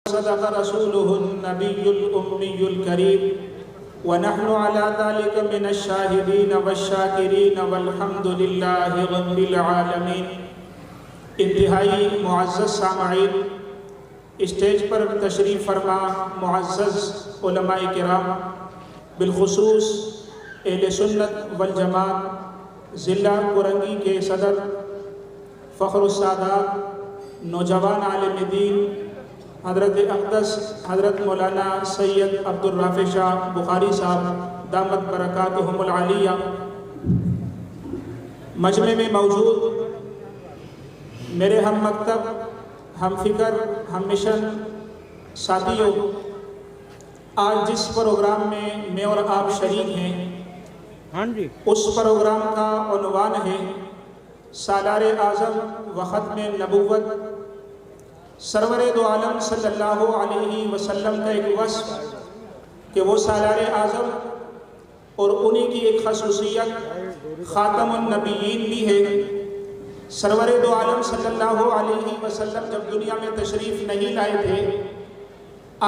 صدق رسوله النبي الأمي الكريم ونحن على ذلك من الشاهدين والشاكرين والحمد لله رب العالمين۔ انتہائی معزز سامعین، اسٹیج پر تشریف فرما معزز علماء کرام، بالخصوص اہل سنت والجماعت ضلع کورنگی کے صدر فخر السادات نوجوان عالم دین حضرت اقدس حضرت مولانا سید عبد الرافع شاہ بخاری صاحب دامت برکاتہم العالیہ، مجمع میں موجود میرے ہم مکتب، ہم فکر، ہم مشن ساتھیوں، آج جس پروگرام میں اور آپ شریک ہیں اس پروگرام کا عنوان ہے سالار اعظم و ختم نبوت۔ سرور دو عالم صلی اللہ علیہ وسلم کا ایک وصف کہ وہ سالار اعظم اور انہی کی ایک خصوصیت خاتم النبیین بھی ہے۔ سرور دو عالم صلی اللہ علیہ وسلم جب دنیا میں تشریف نہیں لائے تھے،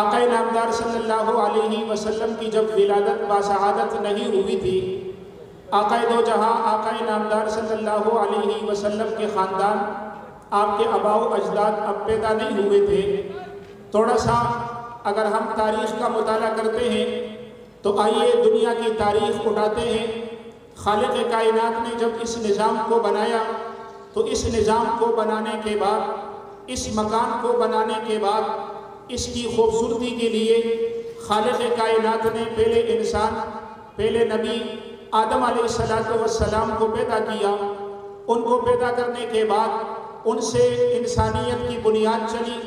آقا نامدار صلی اللہ علیہ وسلم کی جب ولادت باسعادت نہیں ہوئی تھی، آقا دو جہاں آقا نامدار صلی اللہ علیہ وسلم کے خاندان، آپ کے آباء و اجداد اب پیدا نہیں ہوئے تھے۔ تھوڑا سا اگر ہم تاریخ کا مطالعہ کرتے ہیں تو آئیے دنیا کی تاریخ اٹھاتے ہیں۔ خالق کائنات نے جب اس نظام کو بنایا تو اس نظام کو بنانے کے بعد، اس مکان کو بنانے کے بعد، اس کی خوبصورتی کے لیے خالق کائنات نے پہلے انسان، پہلے نبی آدم علیہ السلام کو پیدا کیا۔ ان کو پیدا کرنے کے بعد ان سے انسانیت کی بنیاد چلی۔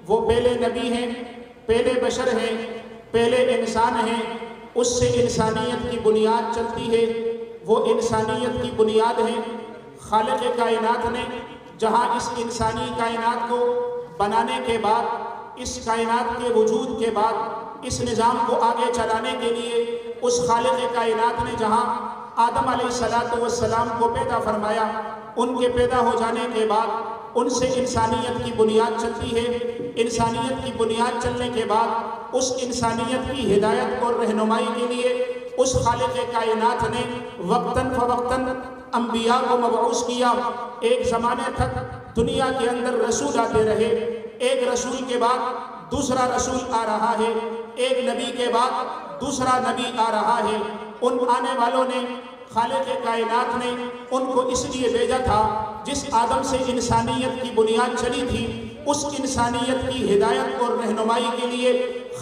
وہ پہلے نبی ہیں، پہلے بشر ہیں، پہلے انسان ہیں، اس سے انسانیت کی بنیاد چلتی ہے۔ وہ انسانیت کی بنیاد ہے۔ خالق کائنات نے جہاں اس انسانی کائنات کو بنانے کے بعد، اس کائنات کے وجود کے بعد، اس نظام کو آگے چلانے کے لیے اس خالق کائنات نے جہاں آدم علیہ السلام کو پیدا فرمایا، ان کے پیدا ہو جانے کے بعد ان سے انسانیت کی بنیاد چلتی ہے۔ انسانیت کی بنیاد چلنے کے بعد اس انسانیت کی ہدایت اور رہنمائی کے لیے اس خالق کائنات نے وقتاً فوقتاً انبیاء کو مبعوث کیا۔ ایک زمانے تک دنیا کے اندر رسول آتے رہے، ایک رسول کے بعد دوسرا رسول آ رہا ہے، ایک نبی کے بعد دوسرا نبی آ رہا ہے۔ ان آنے والوں نے خالق کائنات نے ان کو اس لیے بھیجا تھا جس آدم سے انسانیت کی بنیاد چلی تھی، اس انسانیت کی ہدایت اور رہنمائی کے لیے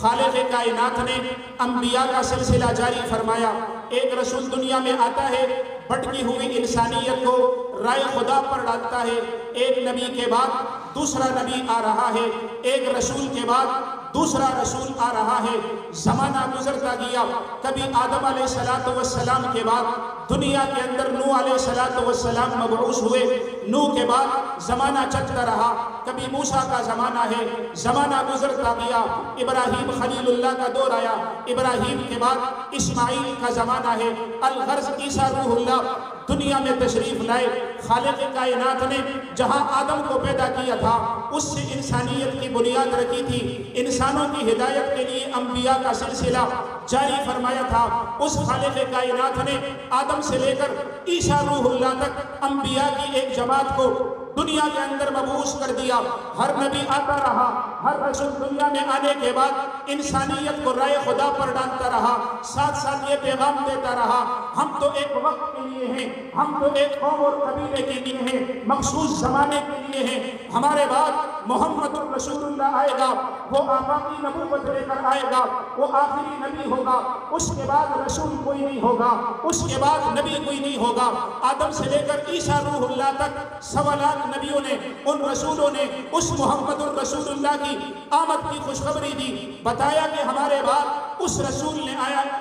خالق کائنات نے انبیاء کا سلسلہ جاری فرمایا۔ ایک رسول دنیا میں آتا ہے، بھٹکی ہوئی انسانیت کو رائے خدا پر ڈالتا ہے۔ ایک نبی کے بعد دوسرا نبی آ رہا ہے، ایک رسول کے بعد دوسرا رسول آ رہا ہے۔ زمانہ گزرتا گیا، کبھی آدم علیہ السلام کے بعد دنیا کے اندر نوح علیہ السلام مبعوث ہوئے۔ نوح کے بعد زمانہ چلتا رہا، کبھی موسیٰ کا زمانہ ہے، زمانہ گزرتا گیا۔ ابراہیم خلیل اللہ کا دور آیا، ابراہیم کے بعد اسماعیل کا زمانہ ہے۔ الغرض عیسیٰ روح اللہ دنیا میں تشریف لائے۔ خالق کائنات نے جہاں آدم کو پیدا کیا تھا اس سے انسانیت کی بنیاد رکھی تھی، انسانوں کی ہدایت کے لیے انبیاء کا سلسلہ جاری فرمایا تھا۔ اس خالق کائنات نے آدم سے لے کر عیسیٰ روح اللہ تک انبیاء کی ایک جماعت کو دنیا کے اندر مبعوث کر دیا۔ ہر نبی آتا رہا، ہر رسول دنیا میں آنے کے بعد انسانیت کو رائے خدا پر ڈالتا رہا، ساتھ ساتھ یہ پیغام دیتا رہا، ہم تو ایک وقت کے لیے ہیں، ہم تو ایک قوم اور قبیلے کے لیے ہیں، مخصوص زمانے کے لیے ہیں۔ ہمارے بعد محمد الرسول اللہ آئے گا، وہ آفاقی نبوت لے کر آئے گا، وہ آخری نبی ہوگا، اس کے بعد رسول کوئی نہیں ہوگا، اس کے بعد نبی کوئی نہیں ہوگا۔ آدم سے لے کر عیسیٰ روح اللہ تک سوالات نبیوں نے، ان رسولوں نے اس محمد الرسول اللہ کی آمد کی خوشخبری دی، بتایا کہ ہمارے بعد اس رسول نے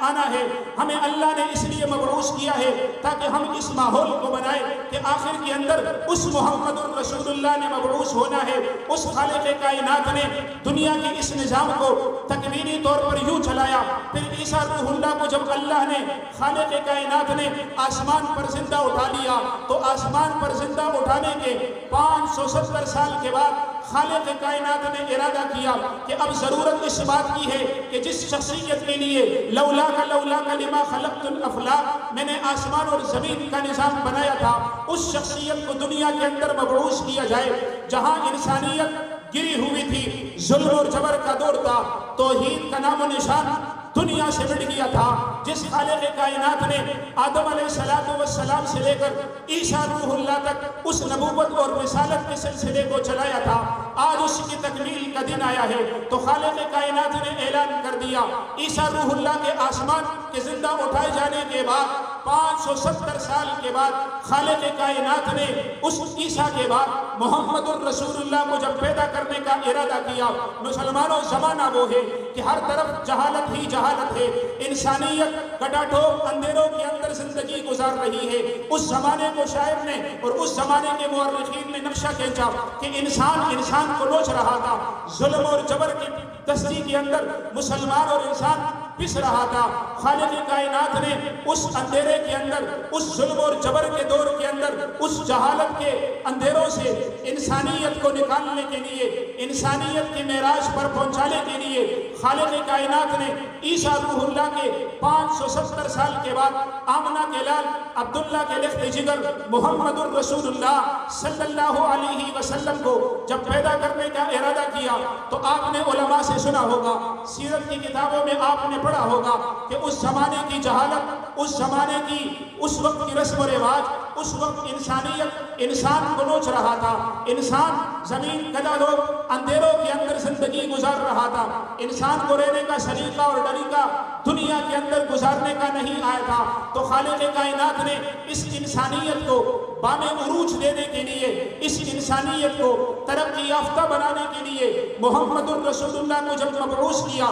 آنا ہے۔ ہمیں اللہ نے اس لیے مبعوث کیا ہے تاکہ ہم اس ماحول کو بنائیں کہ آخر کے اندر اس محمد الرسول اللہ نے مبعوث ہونا ہے۔ اس خالق کائنات نے دنیا کے اس نظام کو تکوینی طور پر یوں چلایا۔ پھر عیسیٰ روح اللہ کو جب اللہ نے خالق کائنات نے آسمان پر زندہ اٹھا لیا تو آسمان پر زندہ اٹھانے کے 570 سال کے بعد خالق کائنات نے ارادہ کیا کہ اب ضرورت اس بات کی ہے کہ جس شخصیت کے لیے لولا کا لما خلقت الافلاق میں نے آسمان اور زمین کا نظام بنایا تھا، اس شخصیت کو دنیا کے اندر مبعوث کیا جائے جہاں انسانیت گری ہوئی تھی، ظلم اور جبر کا دور تھا، توحید کا نام و نشان دنیا سے مٹ گیا تھا۔ جس خالق کائنات نے آدم علیہ السلام سے لے کر عیسیٰ روح اللہ تک اس نبوت اور رسالت کے سلسلے کو چلایا تھا، آج اس کی تکمیل کا دن آیا ہے تو خالق کائنات نے اعلان کر دیا عیسیٰ روح اللہ کے آسمان کے زندہ اٹھائے جانے کے بعد 570 سال کے بعد خالق کائنات نے اس عیسیٰ کے بعد محمد الرسول اللہ کو جب پیدا کرنے کا ارادہ کیا۔ مسلمانوں زمانہ وہ ہے کہ ہر طرف جہالت ہی جہالت ہے، انسانیت گڈاٹھوک اندھیروں کے اندر زندگی گزار رہی ہے۔ اس زمانے کو شاعر نے اور اس زمانے کے مورخین نے نقشہ کھینچا کہ انسان کو نوچ رہا تھا، ظلم اور جبر کی دستی کے اندر مسلمان اور انسان پس رہا تھا۔ خالق کائنات نے اس اندھیرے کے اندر، اس ظلم اور جبر کے دور کے اندر، اس جہالت کے اندھیروں سے انسانیت کو نکالنے کے لیے، انسانیت کی معراج پر پہنچانے کے لیے خالق کائنات نے عیسیٰ روح اللہ کے 570 سال کے بعد آمنہ کے لال عبداللہ کے لخت جگر محمد الرسول اللہ صلی اللہ علیہ وسلم کو جب پیدا کرنے کا ارادہ کیا تو آپ نے علماء سے سنا ہوگا، سیرت کی کتابوں میں آپ نے پڑھا ہوگا کہ اس زمانے کی جہالت، اس زمانے کی اس وقت کی رسم و رواج، اس وقت انسانیت انسان کو نوچ رہا تھا، انسان زمین گداڈھوک اندھیروں کے اندر زندگی گزار رہا تھا، انسان کو رہنے کا سلیقہ اور طریقہ دنیا کے اندر گزارنے کا نہیں آیا تھا۔ تو خالق کائنات نے اس انسانیت کو بام عروج دینے کے لیے، اس انسانیت کو ترقی یافتہ بنانے کے لیے محمد الرسول اللہ کو جب مبعوث کیا،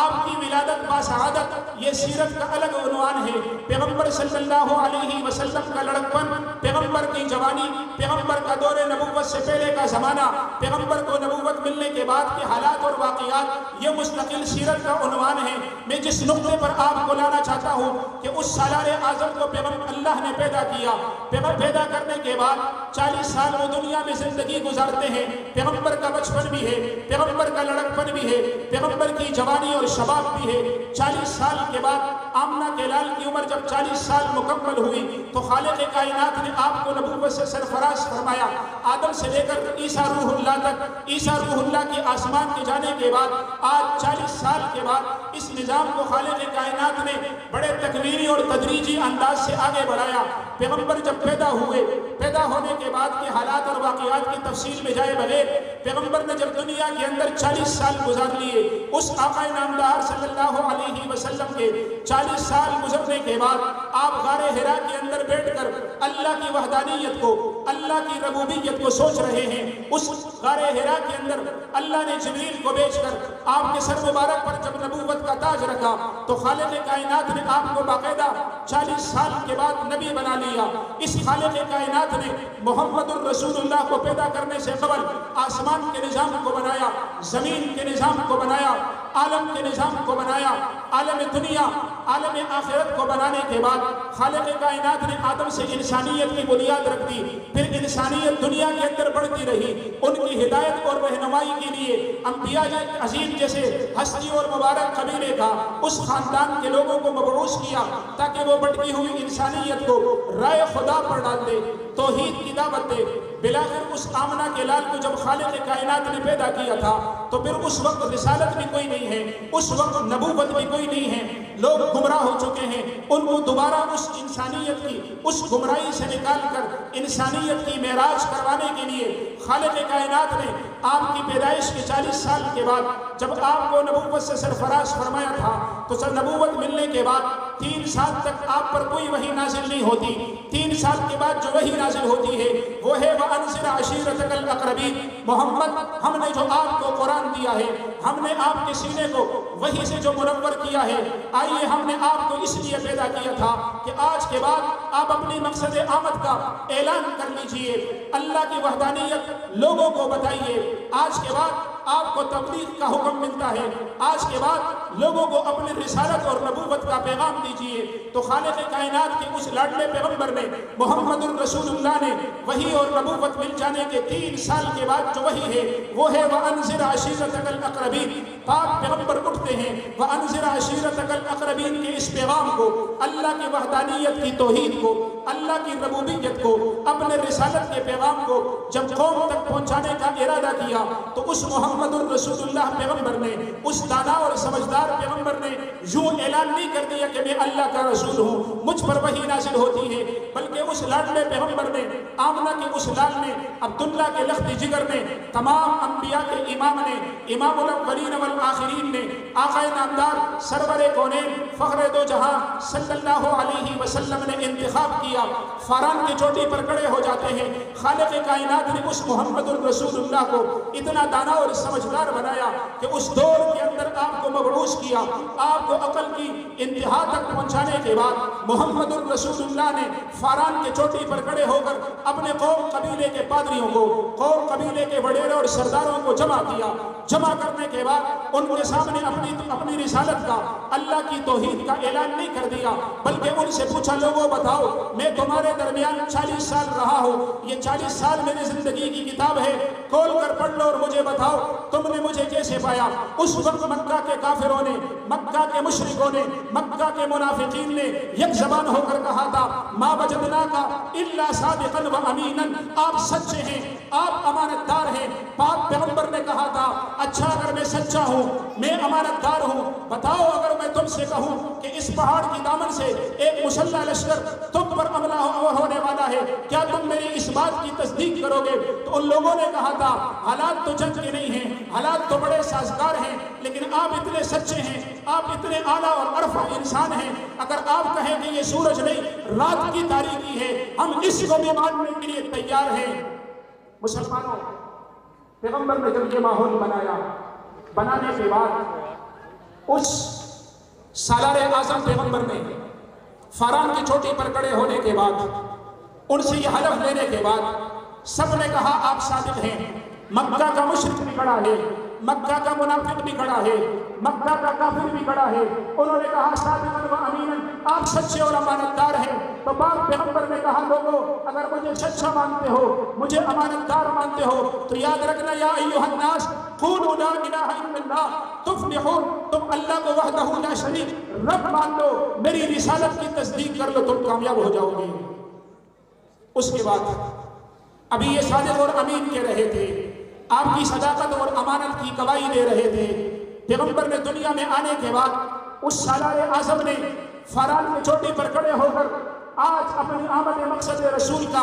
آپ کی ولادت باسعادت یہ سیرت کا الگ عنوان ہے۔ پیغمبر صلی اللہ علیہ وسلم کا لڑکپن، پیغمبر کی جوانی، پیغمبر کا دور نبوت سے پہلے کا زمانہ، پیغمبر کو نبوت ملنے کے بعد کے حالات اور واقعات، یہ مستقل سیرت کا عنوان ہے۔ میں جس نقطے پر آپ کو لانا چاہتا ہوں کہ اس سالار اعظم کو پیغمبر اللہ نے پیدا کیا، پیدا کرنے کے بعد 40 سال وہ دنیا میں زندگی گزارتے ہیں۔ پیغمبر کا بچپن بھی ہے، پیغمبر کا لڑکپن بھی ہے، پیغمبر کی جوانی اور شباب بھی ہے۔ 40 سال کے بعد آمنہ کے لال کی عمر جب 40 سال مکمل ہوئی تو خالق کائنات نے آپ کو نبوت سے سرفراز فرمایا۔ آدم سے لے کر عیسیٰ روح اللہ تک، عیسیٰ روح اللہ کے آسمان کے جانے کے بعد آج 40 سال کے بعد اس نظام کو خالق کائنات نے بڑے تکوینی اور تدریجی انداز سے آگے بڑھایا۔ پیغمبر جب پیدا ہوئے، پیدا ہونے کے بعد کے حالات اور واقعات کی تفصیل میں جائے بغیر پیغمبر نے جب دنیا کے اندر 40 سال گزار لیے، اس آقا نامدار صلی اللہ علیہ وسلم کے 40 سال گزرنے کے بعد آپ غار حرا کے اندر بیٹھ کر اللہ کی وحدانیت کو، اللہ کی ربوبیت کو سوچ رہے ہیں۔ اس غار حرا کے اندر اللہ نے جبریل کو بھیج کر آپ کے سر مبارک پر جب نبوت کا تاج رکھا تو خالق کائنات نے آپ کو باقاعدہ 40 سال کے بعد نبی بنا لیا۔ اس خالق کائنات نے محمد الرسول اللہ کو پیدا کرنے سے قبل آسمان کے نظام کو بنایا، زمین کے نظام کو بنایا، عالم کے نظام کو بنایا، عالم دنیا، عالم آخرت کو بنانے کے بعد خالق کائنات نے آدم سے انسانیت کی بنیاد رکھ دی۔ پھر انسانیت دنیا کے اندر بڑھتی رہی، ان کی ہدایت اور رہنمائی کے لیے انبیاء عظیم جیسے ہستی اور مبارک قبیلے کا اس خاندان کے لوگوں کو مبعوث کیا تاکہ وہ بڑھتی ہوئی انسانیت کو رائے خدا پر ڈال دے، توحید کی دعوت دے۔ بلاخر اس آمنہ کے لال کو جب خالق کائنات نے پیدا کیا تھا تو پھر اس وقت رسالت بھی کوئی نہیں ہے، اس وقت نبوت بھی کوئی نہیں ہے، لوگ گمراہ ہو چکے ہیں۔ ان کو دوبارہ اس انسانیت کی اس گمراہی سے نکال کر انسانیت کی معراج کروانے کے لیے خالق کائنات نے آپ کی پیدائش کے 40 سال کے بعد جب آپ کو نبوت سے سرفراز فرمایا تھا تو سر نبوت ملنے کے بعد 3 سال تک آپ پر کوئی وحی نازل نہیں ہوتی۔ 3 سال کے بعد جو وحی نازل ہوتی ہے وہ ہے وَأَنذِرْ عَشِيرَتَكَ الْأَقْرَبِينَ۔ محمد، ہم نے جو آپ کو قرآن دیا ہے، ہم نے آپ کے سینے کو وحی سے جو منور کیا ہے، آئیے ہم نے آپ کو اس لیے پیدا کیا تھا کہ آج کے بعد آپ اپنی مقصد آمد کا اعلان کر لیجئے، اللہ کی وحدانیت لوگوں کو بتائیے۔ آج کے بعد آپ کو تبلیغ کا حکم ملتا ہے، آج کے بعد لوگوں کو اپنی رسالت اور نبوت کا پیغام دیجیے۔ تو خالق کائنات کے اس لاڈلے پیغمبر نے، محمد الرسول اللہ نے، وحی اور نبوت مل جانے کے 3 سال کے بعد جو وحی ہے وہ ہے وَأَنذِرْ عَشِيرَتَكَ الْأَقْرَبِينَ۔ پاک پیغمبر اٹھتے ہیں وَأَنذِرْ عَشِيرَتَكَ الْأَقْرَبِينَ کے اس پیغام کو، اللہ کی وحدانیت کی توحید کو، اللہ کی ربوبیت کو، اپنے رسالت کے پیغام کو جب قوم تک پہنچانے کا ارادہ کیا تو اس محمد الرسول اللہ پیغمبر نے، اس دانا اور سمجھدار پیغمبر نے یوں اعلان نہیں کر دیا کہ میں اللہ کا رسول ہوں، مجھ پر وحی نازل ہوتی ہے، بلکہ اس لاڈلے پیغمبر نے، آمنہ کے اس لال نے، عبداللہ کے لخت جگر نے، تمام انبیاء کے امام نے، امام الاولین والآخرین نے، آقا نامدار سرور کونین فخر دو جہاں صلی اللہ علیہ وسلم نے انتخاب کیا۔ فاران کی چوٹی پر کھڑے ہو جاتے ہیں، خالق کائنات نے اس محمد الرسول اللہ کو اتنا دانا اور سمجھدار بنایا کہ اس دور کے اندر آپ کو مبعوث کیا، آپ کو عقل کی انتہا تک پہنچانے کے بعد محمد الرسول اللہ نے فاران کے چوٹی پر کھڑے ہو کر اپنے قوم قبیلے کے پادریوں کو، قوم قبیلے کے وڈیروں اور سرداروں کو جمع کیا۔ جمع کرنے کے بعد ان کے سامنے اپنی رسالت کا، اللہ کی توحید کا اعلان نہیں کر دیا، بلکہ ان سے پوچھا لوگوں بتاؤ میں تمہارے درمیان 40 سال رہا ہوں، یہ 40 سال میری زندگی کی کتاب ہے، کھول کر پڑھ لو اور مجھے بتاؤ تم نے مجھے کیسے پایا۔ اس وقت مکہ کے کافروں نے، مکہ کے مشرکوں نے، مکہ کے منافقین نے یک زبان ہو کر کہا تھا ما وجدناک الا صادقا و امینا، آپ سچے ہیں، آپ امانت دار ہیں۔ پاک پیغمبر نے کہا تھا اچھا اگر میں سچا ہوں، میں امانت دار ہوں، بتاؤ اگر میں تم سے کہوں کہ اس پہاڑ کی دامن سے ایک مسلح لشکر تم پر حملہ ہونے والا ہے، کیا تم میری اس بات کی تصدیق کرو گے؟ تو ان لوگوں نے کہا تھا حالات تو جنگ کے نہیں ہیں، حالات تو بڑے سازگار ہیں، لیکن آپ اتنے سچے ہیں، آپ اتنے اعلیٰ اور عرفہ انسان ہیں، اگر آپ کہیں کہ یہ سورج نہیں رات کی تاریکی ہے، ہم اس کو بھی ماننے کے لیے تیار ہیں۔ مسلمانوں، پیغمبر نے جب یہ ماحول بنایا، بنانے کے بعد اس سالار اعظم پیغمبر نے فاران کی چوٹی پر کھڑے ہونے کے بعد، ان سے یہ حلف لینے کے بعد سب نے کہا آپ صادق ہیں۔ مکہ کا مشرک بھی کھڑا ہے، مکہ کا منافق بھی کھڑا ہے، مکہ کا کافر بھی کھڑا ہے، انہوں نے کہا صادقاً و امیناً، آپ سچے اور امانت دار ہیں۔ تو پاک پیغمبر نے کہا لوگوں اگر مجھے سچا مانتے ہو، مجھے امانت دار مانتے ہو تو یاد رکھنا یا ایھا الناس قولوا لا الہ الا اللہ تفلحون، تم اللہ کو وحدہ لا شریک رب مان لو، میری رسالت کی تصدیق کر لو، تم کامیاب ہو جاؤ گے۔ اس کے بعد ابھی یہ صادق اور امین کہہ رہے تھے، آپ کی صداقت اور امانت کی گواہی دے رہے تھے۔ پیغمبر نے دنیا میں آنے کے بعد اس سالار اعظم نے فاران کی چوٹی پر کھڑے ہو کر آج اپنی آمد مقصد رسول کا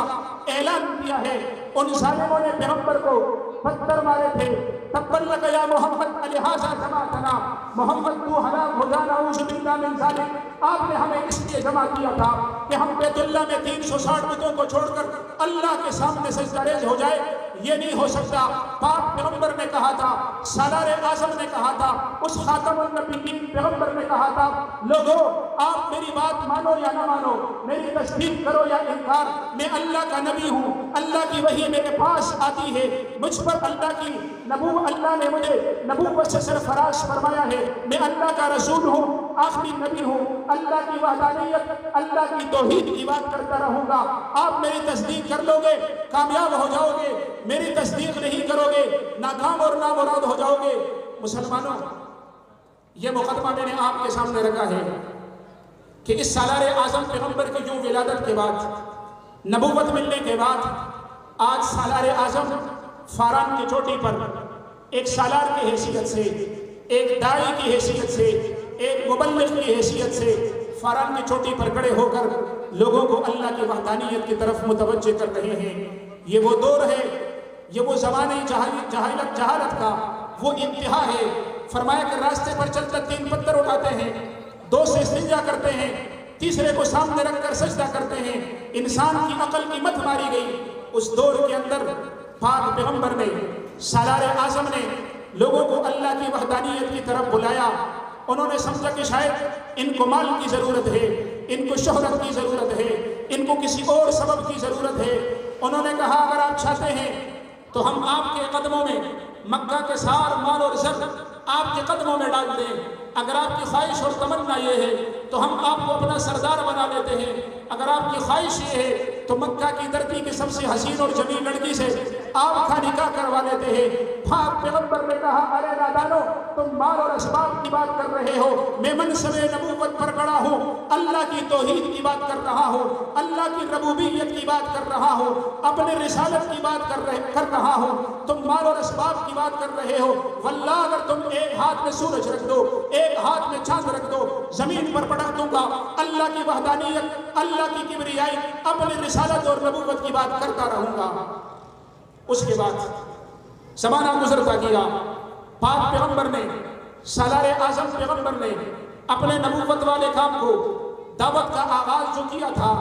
اعلان کیا ہے۔ ان ظالموں نے پیغمبر کو پتھر مارے تھے، تبت لک یا محمد لہذا جمعتنا، محمد تو ہلاک ہو جانا اعوذ باللہ من ذالک، آپ نے ہمیں اس لیے جمع کیا تھا کہ ہم بیت اللہ میں 360 بتوں کو چھوڑ کر اللہ کے سامنے سجدہ ریز ہو جائے، یہ نہیں ہو سکتا۔ پاک پیغمبر نے کہا تھا، سالار اعظم نے کہا تھا، اس خاتم النبیین پیغمبر نے کہا تھا لوگوں آپ میری بات مانو یا نہ مانو، میری تصدیق کرو یا انکار، میں اللہ کا نبی ہوں، اللہ کی وحی میرے پاس آتی ہے، مجھ پر اللہ کی اللہ نے مجھے نبوت سے سرفراز فرمایا ہے، میں اللہ کا رسول ہوں، آخری نبی ہوں، اللہ کی وحدانیت، اللہ کی توحید کی بات کرتا رہوں گا۔ آپ میری تصدیق کر لو گے کامیاب ہو جاؤ گے، میری تصدیق نہیں کرو گے ناکام اور نامراد ہو جاؤ گے۔ مسلمانوں، یہ مقدمہ میں نے آپ کے سامنے رکھا ہے کہ اس سالار اعظم پیغمبر کی یوں ولادت کے بعد، نبوت ملنے کے بعد، آج سالار اعظم فاران کی چوٹی پر ایک سالار کی حیثیت سے، ایک داعی کی حیثیت سے، ایک مبلغ کی حیثیت سے فاران کی چوٹی پر کھڑے ہو کر لوگوں کو اللہ کی وحدانیت کی طرف متوجہ کر رہے ہیں۔ یہ وہ دور ہے، یہ وہ زمانہ جہالت کا وہ انتہا ہے۔ فرمایا کہ راستے پر چلتے 3 پتھر اٹھاتے ہیں، 2 سے استنجا کرتے ہیں، تیسرے کو سامنے رکھ کر سجدہ کرتے ہیں، انسان کی عقل کی مت ماری گئی۔ اس دور کے اندر پاک پیغمبر نے، سالار اعظم نے لوگوں کو اللہ کی وحدانیت کی طرف بلایا۔ انہوں نے سمجھا کہ شاید ان کو مال کی ضرورت ہے، ان کو شہرت کی ضرورت ہے، ان کو کسی اور سبب کی ضرورت ہے۔ انہوں نے کہا اگر آپ چاہتے ہیں تو ہم آپ کے قدموں میں مکہ کے سار مال اور زر آپ کے قدموں میں ڈال دیں، اگر آپ کی خواہش اور تمنا یہ ہے تو ہم آپ کو اپنا سردار بنا لیتے ہیں، اگر آپ کی خواہش یہ ہے تو مکہ کی دھرتی کی سب سے حسین اور جمیل لڑکی سے آپ کا نکاح کروا لیتے ہیں۔ پاک پیغمبر نے کہا ارے نادانو، تم مال اور اسباب کی بات کر رہے ہو، میں منصب نبوت پر کھڑا ہوں، اللہ کی توحید کی بات کر رہا ہوں، اللہ کی ربوبیت کی بات کر رہا ہوں، اپنے رسالت کی بات کر رہا ہوں، تم مال اور اسباب کی بات کر رہے ہو۔ واللہ اگر تم ایک ہاتھ میں سورج رکھ دو، ایک ہاتھ میں چاند رکھ دو، زمین پر پٹک دوں گا، اللہ کی وحدانیت، اللہ کی کبریائی، اپنی رسالت اور نبوت کی بات کرتا رہوں گا۔ اس کے بعد زمانہ گزرتا گیا، پاک پیغمبر نے، سالار اعظم پیغمبر نے اپنے نبوت والے کام کو، دعوت کا آغاز جو کیا تھا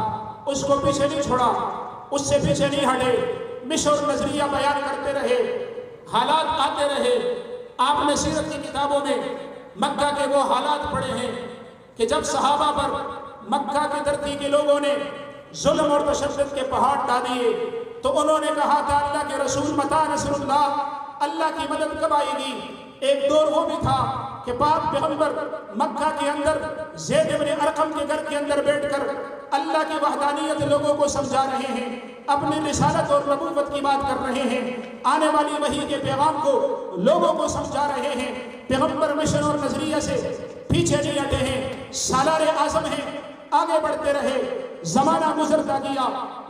اس کو پیچھے نہیں چھوڑا، اس سے پیچھے نہیں ہٹے، مشن اور نظریہ بیان کرتے رہے، حالات آتے رہے۔ آپ نے سیرت کی کتابوں میں مکہ کے وہ حالات پڑھے ہیں کہ جب صحابہ پر مکہ کی دھرتی کے لوگوں نے ظلم اور تشدد کے پہاڑ ڈالے تو انہوں نے کہا تھا اللہ کے رسول متی نصر اللہ، اللہ کی مدد کب آئے گی؟ ایک دور وہ بھی تھا کہ پاک پیغمبر مکہ کے اندر زید بن ارقم کے گھر کے اندر بیٹھ کر اللہ کی وحدانیت لوگوں کو سمجھا رہے ہیں، اپنی رسالت اور نبوت کی بات کر رہے ہیں، آنے والی وحی کے پیغام کو لوگوں کو سمجھا رہے ہیں۔ پیغمبر مشن اور نظریہ سے پیچھے نہیں ہٹے ہیں، سالار اعظم ہیں، آگے بڑھتے رہے۔ زمانہ گزرتا گیا،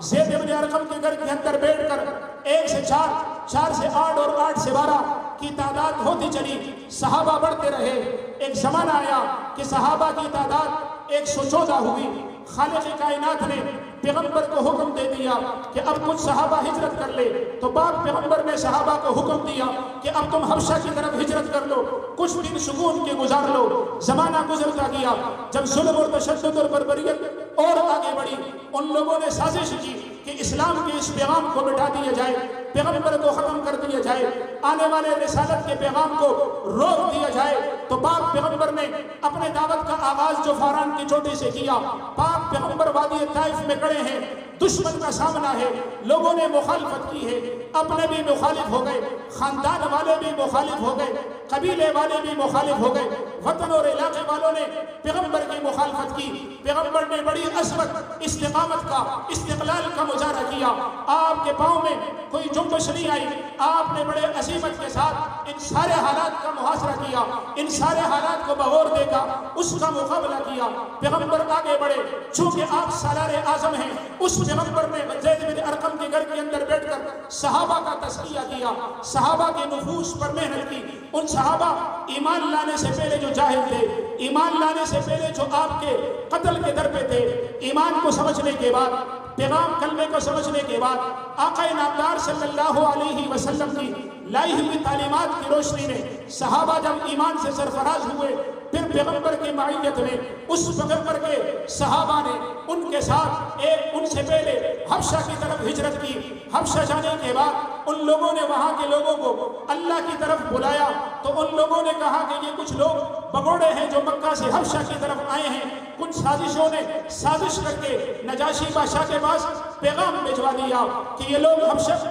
زید بن ارقم کے گھر کے اندر بیٹھ کر 1 سے 4، 4 سے 8 اور 8 سے 12 کی تعداد ہوتی چلی، صحابہ بڑھتے رہے۔ ایک زمانہ آیا کہ صحابہ کی تعداد 114 ہوئی۔ خالق کائنات نے پیغمبر کو حکم دے دیا کہ اب کچھ صحابہ ہجرت کر لے، تو پاک پیغمبر نے صحابہ کو حکم دیا کہ اب تم حبشہ کی طرف ہجرت کر لو، کچھ دن سکون کے گزار لو۔ زمانہ گزرتا گیا، جب ظلم اور تشدد اور بربریت اور آگے بڑھی، ان لوگوں نے سازش کی کہ اسلام کے اس پیغام کو مٹا دیا جائے، پیغمبر کو ختم کر دیا جائے، آنے والے رسالت کے پیغام کو روک دیا جائے۔ تو پاک پیغمبر نے اپنے دعوت کا آغاز جو فاران کی چوٹی سے کیا، پاک پیغمبر وادی طائف میں کھڑے ہیں، دشمن کا سامنا ہے، لوگوں نے مخالفت کی ہے، اپنے بھی مخالف ہو گئے، خاندان والے بھی مخالف ہو گئے، قبیلے والے بھی مخالف ہو گئے، وطن اور علاقے والوں نے پیغمبر کی مخالفت کی۔ پیغمبر نے بڑی عظمت، استقامت کا، استقلال کا مظاہرہ کیا، آپ کے پاؤں میں کوئی جنبش نہیں آئی، آپ نے بڑے عظمت کے ساتھ ان سارے حالات کا محاصرہ کیا، ان سارے حالات کو بغور دے گا اس کا مقابلہ کیا۔ پیغمبر آگے بڑھے، چونکہ آپ سالار اعظم ہیں، اس پیغمبر نے زید بن ارقم کے گھر کے اندر بیٹھ کر صحابہ کا تزکیہ کیا، صحابہ کے نفوس پر محنت کی۔ ان صحابہ ایمان لانے سے پہلے جو جاہل تھے، ایمان لانے سے پہلے جو آپ کے قتل کے در پہ تھے، ایمان کو سمجھنے کے بعد، پیغام کلمے کو سمجھنے کے بعد، آقا نامدار صلی اللہ علیہ وسلم کی لائی ہوئی تعلیمات کی روشنی میں صحابہ جب ایمان سے سرفراز ہوئے، پھر پیغمبر کی معیت میں اس پیغمبر کے صحابہ نے ان کے ساتھ ان سے پہلے حبشہ کی طرف ہجرت کی۔ حبشہ جانے کے بعد ان لوگوں نے وہاں کے لوگوں کو اللہ کی طرف بلایا، تو ان لوگوں نے کہا کہ یہ کچھ لوگ بگوڑے ہیں جو مکہ سے حبشہ کی طرف آئے ہیں۔ کچھ سازشوں نے سازش کر کے نجاشی بادشاہ کے پاس پیغام بھجوا دیا کہ یہ لوگ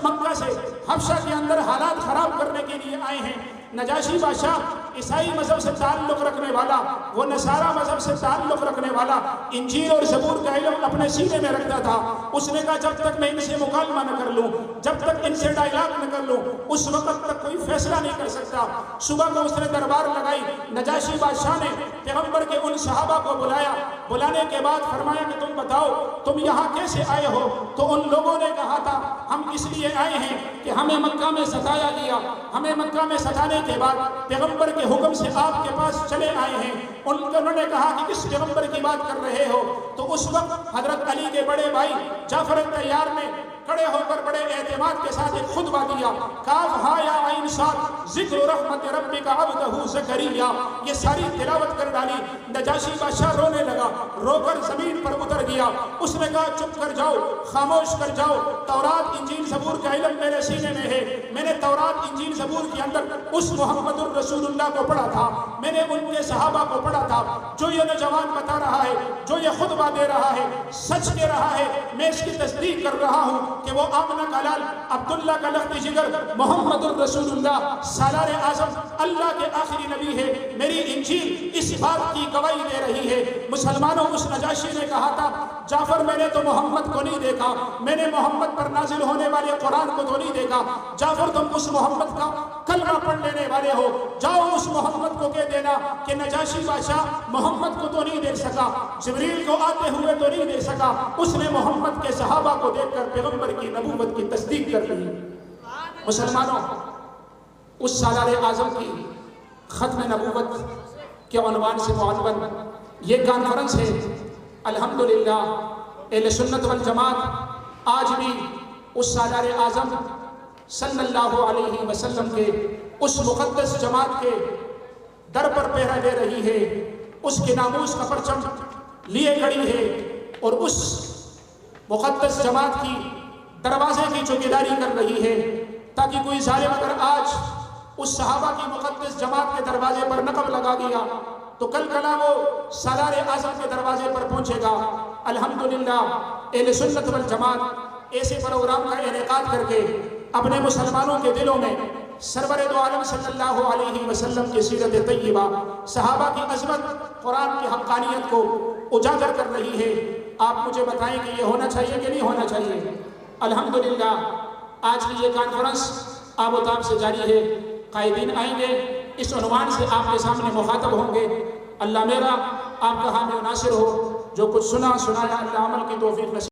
مکہ سے حبشہ کے اندر حالات خراب کرنے کے لیے آئے ہیں۔ نجاشی بادشاہ عیسائی مذہب سے تعلق رکھنے والا، وہ نصارہ مذہب سے تعلق رکھنے والا، انجیل اور زبور کا علم اپنے سینے میں رکھتا تھا۔ اس نے کہا جب تک میں ان سے مکالمہ نہ کر لوں، جب تک ان سے ڈائلاگ نہ کر لوں، اس وقت تک کوئی فیصلہ نہیں کر سکتا۔ صبح کو اس نے دربار لگائی، نجاشی بادشاہ نے پیغمبر کے ان صحابہ کو بلایا، بلانے کے بعد فرمایا کہ تم بتاؤ تم یہاں کیسے آئے ہو؟ تو ان لوگوں نے کہا تھا ہم اس لیے آئے ہیں کہ ہمیں مکہ میں ستایا گیا، ہمیں مکہ میں ستانے کے بعد پیغمبر کے حکم سے آپ کے پاس چلے آئے ہیں۔ انہوں نے کہا کہ کس پیغمبر کی بات کر رہے ہو؟ تو اس وقت حضرت علی کے بڑے بھائی جعفر طیار نے کھڑے ہو کر بڑے اعتماد کے ساتھ ایک خطبہ دیا، کاف ہا یا عین صاد ذکر رحمت ربک عبدہ زکریا، یہ ساری تلاوت کر ڈالی۔ نجاشی بادشاہ رونے لگا، رو کر زمین پر اتر گیا۔ اس نے کہا چپ کر جاؤ، خاموش کر جاؤ، تورات انجیل زبور کا علم میرے سینے میں ہے، میں نے تورات انجیل زبور کے اندر اس محمد الرسول اللہ کو پڑھا تھا، میں نے ان کے صحابہ کو پڑھا تھا۔ جو یہ نوجوان بتا رہا ہے، جو یہ خطبہ دے رہا ہے، سچ کہہ رہا ہے، میں اس کی تصدیق کر رہا ہوں کہ وہ آمنہ کا لال عبداللہ کا لخت جگر محمد الرسول اللہ سالار اعظم اللہ کے آخری نبی ہے۔ میری انجیل اس بات کی گواہی دے رہی ہے۔ مسلمانوں، اس نجاشی نے کہا تھا جعفر میں نے تو محمد کو نہیں دیکھا، میں نے محمد پر نازل ہونے والے قرآن کو تو نہیں دیکھا، جعفر تم اس محمد کا کلمہ پڑھ لینے والے ہو، جاؤ اس محمد کو کہہ دینا کہ نجاشی بادشاہ محمد کو تو نہیں دیکھ سکا، جبریل کو آتے ہوئے تو نہیں دیکھ سکا، اس نے محمد کے صحابہ کو دیکھ کر پیغمبر کی نبوت کی تصدیق کر دی۔ مسلمانوں، اس سالار اعظم کی ختم نبوت کے عنوان سے معلوم یہ کانفرنس ہے۔ الحمدللہ اہل سنت والجماعت آج بھی اس سالار اعظم صلی اللہ علیہ وسلم کے اس مقدس جماعت کے در پر پہرا دے رہی ہے، اس کے ناموس کا پرچم لیے کھڑی ہے اور اس مقدس جماعت کی دروازے کی چوکیداری کر رہی ہے، تاکہ کوئی ظالم اگر آج اس صحابہ کی مقدس جماعت کے دروازے پر نقب لگا دیا تو کل کلا وہ سالار اعظم کے دروازے پر پہنچے گا۔ الحمدللہ اہل سنت والجماعت ایسے پروگرام کا انعقاد کر کے اپنے مسلمانوں کے دلوں میں سرور دو عالم صلی اللہ علیہ وسلم کی سیرت طیبہ، صحابہ کی عظمت، قرآن کی حقانیت کو اجاگر کر رہی ہے۔ آپ مجھے بتائیں کہ یہ ہونا چاہیے کہ نہیں ہونا چاہیے؟ الحمدللہ آج کی یہ کانفرنس آب و تاب سے جاری ہے، قائدین آئیں گے، اس عنوان سے آپ کے سامنے مخاطب ہوں گے۔ اللہ میرا آپ کا حامی و ناصر ہو، جو کچھ سنا سنایا اللہ عمل کی توفیق نصیب